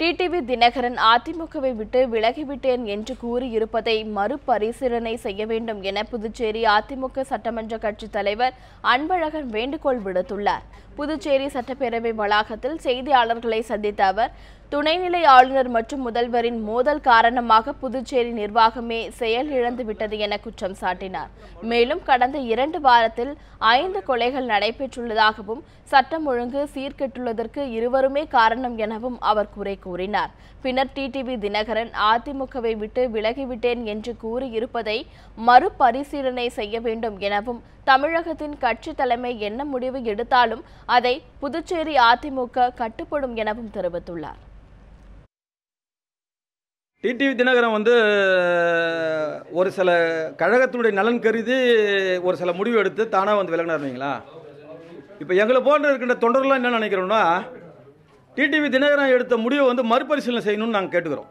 TTV Dinakaran அதிமுகவை விட்டு விலகிவிட்டேன் என்று கூறியிருப்பதை மறுபரிசீலனை செய்ய வேண்டும் என புதுச்சேரி அதிமுக சட்டமன்ற கட்சித் தலைவர் அன்பழகன் வேண்டுகோள் விடுத்துள்ளார். புதுச்சேரி சட்டப்பேரவை வளாகத்தில் செய்தியாளர்களை சந்தித்த அவர், துணைநிலை ஆளுநர் மற்றும் முதல்வரின் மோதல் காரணமாக புதுச்சேரி நிர்வாகமே செயலிழந்து விட்டது என குற்றம் சாட்டினார். மேலும் கடந்த 2 வாரத்தில் 5 கொலைகள் நடைபெற்றுள்ளதாகவும் சட்டம் ஒழுங்கு சீர்கெட்டுள்ளதற்கு இருவருமே காரணம் எனவும் அவர் குறை கூறினார். பின்னர் டிடிவி தினகரன் அதிமுகவை விட்டு விலகிவிட்டேன் என்று கூறியிருப்பதை மறுபரிசீலனை செய்ய வேண்டும் எனவும், தமிழகத்தின் கட்சி தலைமை என்ன முடிவு எடுத்தாலும் அதை புதுச்சேரி அதிமுக கட்டுப்படும் எனவும் தெரிவித்துள்ளார். டிடிவி தினகரன் ஒரு சில கழகத்தினுடைய நலன் கருதி ஒரு சில முடிவு எடுத்து தானாக விலகினாருங்களா. இப்போ எங்களை போன்ற இருக்கின்ற தொண்டர்கள்லாம் என்ன நினைக்கிறோம்னா, டிடிவி தினகரன் எடுத்த முடிவை மறுபரிசீலனை செய்யணும்னு நாங்கள் கேட்டுக்கிறோம்.